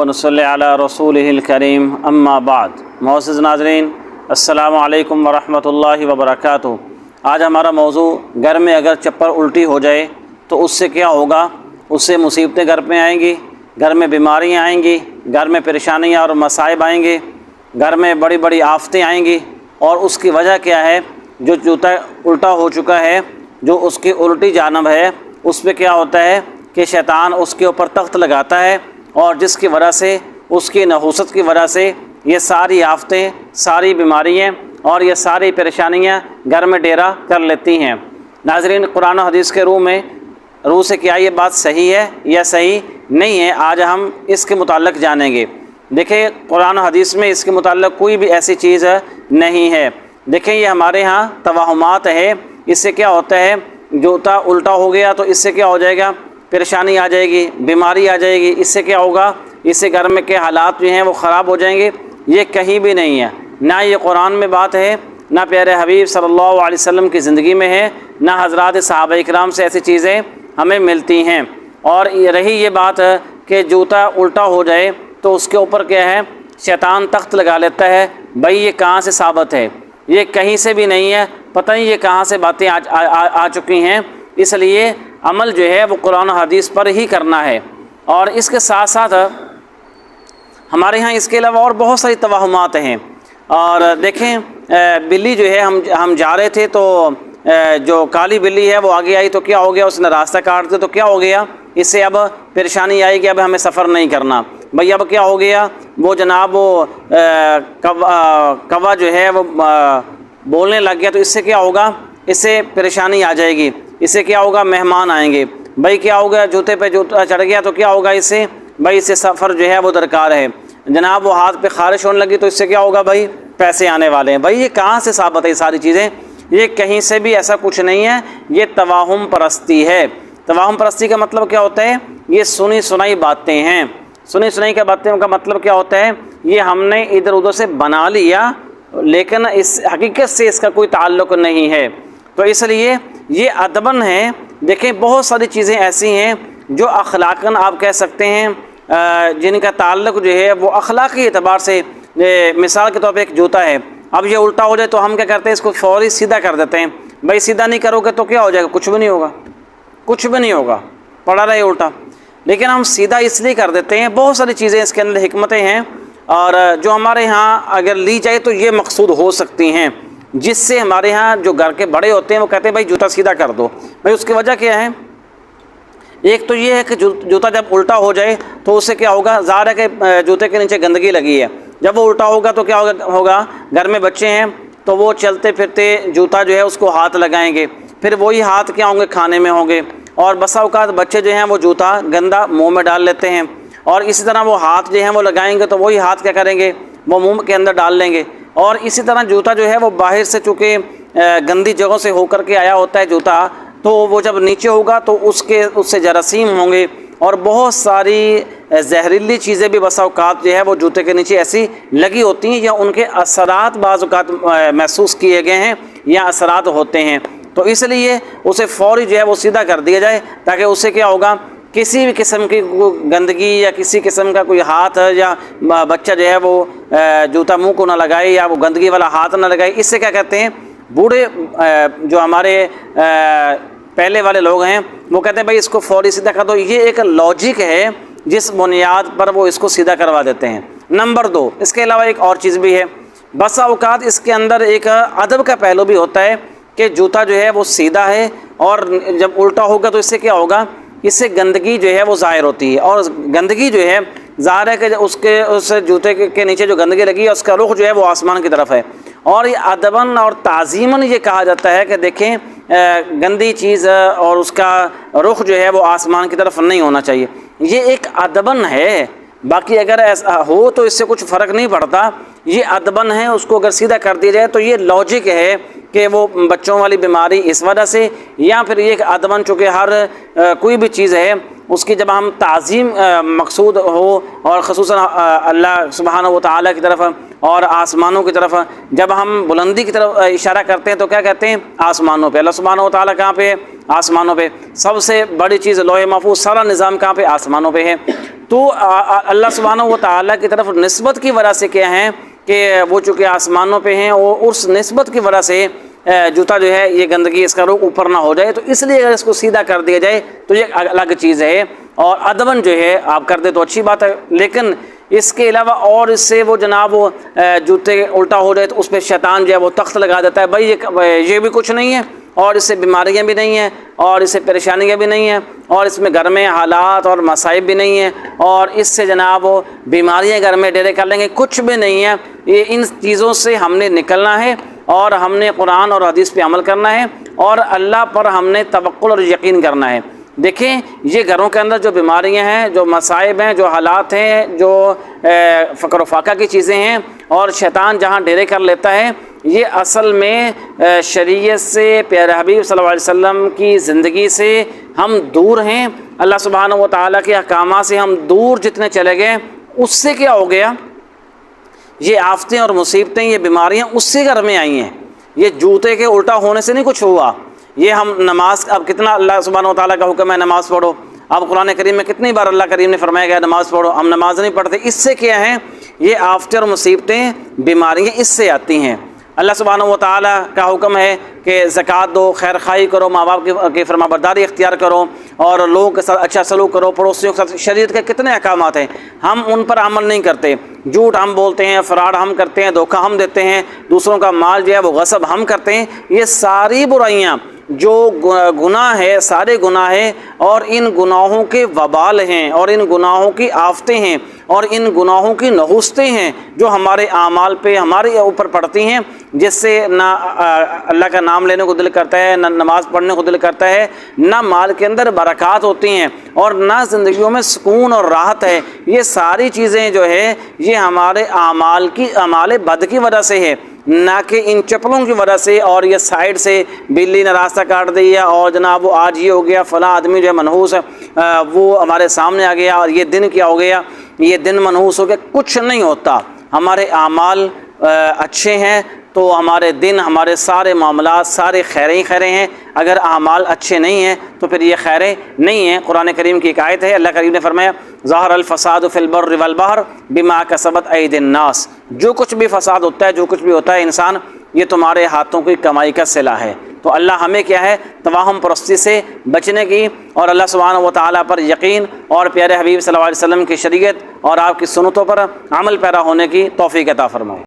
व नसल्ली अला रसूलिहिल करीम अम्मा बाद। मुअज़्ज़िज़ नाज़रीन, अस्सलामु अलैकुम व रहमतुल्लाहि व बरकातुहू। आज हमारा मौजू, घर में अगर चप्पल उल्टी हो जाए तो उससे क्या होगा। उससे मुसीबतें घर में आएंगी, घर में बीमारियां आएंगी, घर में परेशानियां और मसाइब आएंगे, घर में बड़ी बड़ी आफतें आएंगी। और उसकी वजह क्या है? जो जूता उल्टा हो चुका है, जो उसकी उल्टी जानब है, उस पर क्या होता है कि शैतान उसके ऊपर तख्त लगाता है, और जिसकी वजह से, उसकी नहूसत की वजह से ये सारी आफतें, सारी बीमारियाँ और ये सारी परेशानियाँ घर में डेरा कर लेती हैं। नाज़रीन, कुरान और हदीस के रूह से क्या ये बात सही है या सही नहीं है, आज हम इसके मुताल्लिक़ जानेंगे। देखिए, कुरान और हदीस में इसके मुताल्लिक़ कोई भी ऐसी चीज़ नहीं है। देखें, ये हमारे यहाँ तवाहुमात है। इससे क्या होता है, जूता उल्टा हो गया तो इससे क्या हो जाएगा, परेशानी आ जाएगी, बीमारी आ जाएगी। इससे क्या होगा, इससे घर में के हालात जो हैं वो ख़राब हो जाएंगे। ये कहीं भी नहीं है, ना ये कुरान में बात है, ना प्यारे हबीब सल्लल्लाहु अलैहि वसल्लम की ज़िंदगी में है, ना हज़रात सहाबा इकराम से ऐसी चीज़ें हमें मिलती हैं। और रही ये बात कि जूता उल्टा हो जाए तो उसके ऊपर क्या है, शैतान तख्त लगा लेता है। भाई, ये कहाँ से साबित है? ये कहीं से भी नहीं है। पता नहीं ये कहाँ से बातें आ चुकी हैं। इसलिए अमल जो है वो कुरान और हदीस पर ही करना है। और इसके साथ साथ हमारे यहाँ इसके अलावा और बहुत सारी तवाहुमात हैं। और देखें, बिल्ली जो है, हम जा रहे थे तो जो काली बिल्ली है वो आगे आई तो क्या हो गया, उसने रास्ता काट दिया तो क्या हो गया, इससे अब परेशानी आई कि अब हमें सफ़र नहीं करना। भाई, अब क्या हो गया, वो जनाब वो कौवा जो है वो बोलने लग गया तो इससे क्या होगा, इससे परेशानी आ जाएगी। इससे क्या होगा, मेहमान आएंगे। भाई, क्या होगा, जूते पे जूता चढ़ गया तो क्या होगा, इससे भाई इससे सफ़र जो है वो दरकार है। जनाब वो हाथ पे ख़ारिश होने लगी तो इससे क्या होगा, भाई पैसे आने वाले हैं। भाई, ये कहाँ से साबित है ये सारी चीज़ें? ये कहीं से भी ऐसा कुछ नहीं है। ये तवाहुम परस्ती है। तवाहुम परस्ती का मतलब क्या होता है? ये सुनी सुनाई बातें हैं। सुनी सुनाई का बातें का मतलब क्या होता है? ये हमने इधर उधर से बना लिया, लेकिन इस हकीकत से इसका कोई ताल्लुक़ नहीं है। तो इसलिए ये अदबन है। देखें, बहुत सारी चीज़ें ऐसी हैं जो अखलाकन आप कह सकते हैं, जिनका ताल्लुक़ जो है वो अखलाकी एतबार से, मिसाल के तौर पे एक जूता है, अब ये उल्टा हो जाए तो हम क्या करते हैं, इसको फ़ौरी सीधा कर देते हैं। भाई, सीधा नहीं करोगे तो क्या हो जाएगा, कुछ भी नहीं होगा, कुछ भी नहीं होगा, पड़ा रहे उल्टा। लेकिन हम सीधा इसलिए कर देते हैं। बहुत सारी चीज़ें इसके अंदर हिकमतें हैं, और जो हमारे यहाँ अगर ली जाए तो ये मकसूद हो सकती हैं, जिससे हमारे यहाँ जो घर के बड़े होते हैं वो कहते हैं भाई जूता सीधा कर दो। भाई, उसकी वजह क्या है? एक तो ये है कि जूता जब उल्टा हो जाए तो उससे क्या होगा, ज़ाहिर है कि जूते के नीचे गंदगी लगी है। जब वो उल्टा होगा तो क्या होगा, घर में बच्चे हैं तो वो चलते फिरते जूता जो है उसको हाथ लगाएंगे, फिर वही हाथ क्या होंगे, खाने में होंगे। और बसा औकात बच्चे जो हैं वो जूता गंदा मुंह में डाल लेते हैं, और इसी तरह वो हाथ जो हैं वो लगाएंगे तो वही हाथ क्या करेंगे, वो मुंह के अंदर डाल लेंगे। और इसी तरह जूता जो है वो बाहर से चूँकि गंदी जगहों से होकर के आया होता है जूता, तो वो जब नीचे होगा तो उससे जरासीम होंगे, और बहुत सारी जहरीली चीज़ें भी बसा औकात जो है वो जूते के नीचे ऐसी लगी होती हैं, या उनके असरात बाज़ औकात महसूस किए गए हैं या असरात होते हैं। तो इसलिए उसे फ़ौरी जो है वो सीधा कर दिया जाए, ताकि उससे क्या होगा, किसी भी किस्म की गंदगी या किसी किस्म का कोई हाथ या बच्चा जो है वो जूता मुंह को ना लगाए या वो गंदगी वाला हाथ ना लगाए। इससे क्या कहते हैं, बूढ़े जो हमारे पहले वाले लोग हैं वो कहते हैं भाई इसको फ़ौरी सीधा कर दो। ये एक लॉजिक है जिस बुनियाद पर वो इसको सीधा करवा देते हैं। नंबर 2, इसके अलावा एक और चीज़ भी है। बसा औकात इसके अंदर एक अदब का पहलू भी होता है कि जूता जो है वो सीधा है, और जब उल्टा होगा तो इससे क्या होगा, इससे गंदगी जो है वो ज़ाहिर होती है। और गंदगी जो है ज़ाहिर है कि उस जूते के नीचे जो गंदगी लगी है उसका रुख जो है वो आसमान की तरफ है। और ये अदबन और ताज़ीमन ये कहा जाता है कि देखें, गंदी चीज़ और उसका रुख जो है वो आसमान की तरफ नहीं होना चाहिए। ये एक अदबन है। बाकी अगर ऐसा हो तो इससे कुछ फ़र्क नहीं पड़ता। ये अदबन है, उसको अगर सीधा कर दिया जाए तो ये लॉजिक है कि वो बच्चों वाली बीमारी इस वजह से, या फिर ये अदबन चूँकि हर कोई भी चीज़ है उसकी जब हम ताज़ीम मकसूद हो, और ख़ुसूसन अल्लाह सुब्हानहू व तआला की तरफ और आसमानों की तरफ जब हम बुलंदी की तरफ इशारा करते हैं तो क्या कहते हैं, आसमानों पे। अल्लाह सुब्हानहू व तआला कहाँ पे? आसमानों पे। सबसे बड़ी चीज़ लौह महफूज, सारा निज़ाम कहाँ पे? आसमानों पे है। تو اللہ سبحانہ و تعالیٰ کی طرف نسبت کی وجہ سے کیا ہے کہ وہ چونکہ آسمانوں پہ ہیں، اور اس نسبت کی وجہ سے جوتا جو ہے یہ گندگی اس کا رخ اوپر نہ ہو جائے، تو اس لیے اگر اس کو سیدھا کر دیا جائے تو یہ الگ چیز ہے، اور ادباً جو ہے آپ کر دیں تو اچھی بات ہے۔ لیکن اس کے علاوہ اور اس سے وہ جناب جوتے الٹا ہو جائے تو اس پہ شیطان جو ہے وہ تخت لگا دیتا ہے، بھائی یہ بھی کچھ نہیں ہے، اور اس سے بیماریاں بھی نہیں ہیں، اور اس سے پریشانیاں بھی نہیں ہیں، اور اس میں گھر میں حالات اور مصائب بھی نہیں ہیں، اور اس سے جناب بیماریاں گھر میں ڈیرے کر لیں گے، کچھ بھی نہیں ہے۔ یہ ان چیزوں سے ہم نے نکلنا ہے، اور ہم نے قرآن اور حدیث پہ عمل کرنا ہے، اور اللہ پر ہم نے توکل اور یقین کرنا ہے۔ دیکھیں یہ گھروں کے اندر جو بیماریاں ہیں، جو مصائب ہیں، جو حالات ہیں، جو فقر و فاقہ کی چیزیں ہیں، اور شیطان جہاں ڈیرے کر لیتا ہے، یہ اصل میں شریعت سے، پیارے حبیب صلی اللہ علیہ وسلم کی زندگی سے ہم دور ہیں، اللہ سبحانہ و تعالیٰ کے احکامات سے ہم دور جتنے چلے گئے، اس سے کیا ہو گیا، یہ آفتیں اور مصیبتیں، یہ بیماریاں اس سے گھر میں آئی ہیں۔ یہ جوتے کے الٹا ہونے سے نہیں کچھ ہوا، یہ ہم نماز، اب کتنا اللہ سبحانہ و تعالیٰ کا حکم ہے نماز پڑھو، اب قرآن کریم میں کتنی بار اللہ کریم نے فرمایا گیا نماز پڑھو، ہم نماز نہیں پڑھتے، اس سے کیا ہے، یہ آفتیں اور مصیبتیں، بیماریاں اس سے آتی ہیں۔ اللہ سبحانہ و تعالیٰ کا حکم ہے کہ زکوٰۃ دو، خیر خواہی کرو، ماں باپ کی فرما برداری اختیار کرو، اور لوگوں کے ساتھ اچھا سلوک کرو، پڑوسیوں کے ساتھ۔ شریعت کے کتنے احکامات ہیں، ہم ان پر عمل نہیں کرتے، جھوٹ ہم بولتے ہیں، فراڈ ہم کرتے ہیں، دھوکہ ہم دیتے ہیں، دوسروں کا مال جو ہے وہ غصب ہم کرتے ہیں۔ یہ ساری برائیاں جو گناہ ہے، سارے گناہ ہیں، اور ان گناہوں کے وبال ہیں، اور ان گناہوں کی آفتیں ہیں، اور ان گناہوں کی نحوستیں ہیں جو ہمارے اعمال پہ، ہمارے اوپر پڑتی ہیں، جس سے نہ اللہ کا نام لینے کو دل کرتا ہے، نہ نماز پڑھنے کو دل کرتا ہے، نہ مال کے اندر برکات ہوتی ہیں، اور نہ زندگیوں میں سکون اور راحت ہے۔ یہ ساری چیزیں جو ہے یہ ہمارے اعمال بد کی وجہ سے ہے، نہ کہ ان چپلوں کی وجہ سے، اور یہ سائیڈ سے بلی نے راستہ کاٹ دیا، اور جناب وہ آج یہ ہو گیا، فلاں آدمی جو ہے منحوس ہے، وہ ہمارے سامنے آ گیا، اور یہ دن کیا ہو گیا، یہ دن منحوس ہو گیا۔ کچھ نہیں ہوتا، ہمارے اعمال اچھے ہیں تو ہمارے دن، ہمارے سارے معاملات، سارے خیریں ہی خیریں ہیں۔ اگر اعمال اچھے نہیں ہیں تو پھر یہ خیریں نہیں ہیں۔ قرآن کریم کی ایک آیت ہے، اللہ کریم نے فرمایا ظہر الفساد فی البر والبحر بما کسبت ایدی الناس، جو کچھ بھی فساد ہوتا ہے، جو کچھ بھی ہوتا ہے انسان، یہ تمہارے ہاتھوں کی کمائی کا صلہ ہے۔ تو اللہ ہمیں کیا ہے، توہم پرستی سے بچنے کی، اور اللہ سبحانہ و تعالیٰ پر یقین، اور پیارے حبیب صلی اللہ علیہ وسلم کی شریعت اور آپ کی سنتوں پر عمل پیرا ہونے کی توفیق عطا فرمائے۔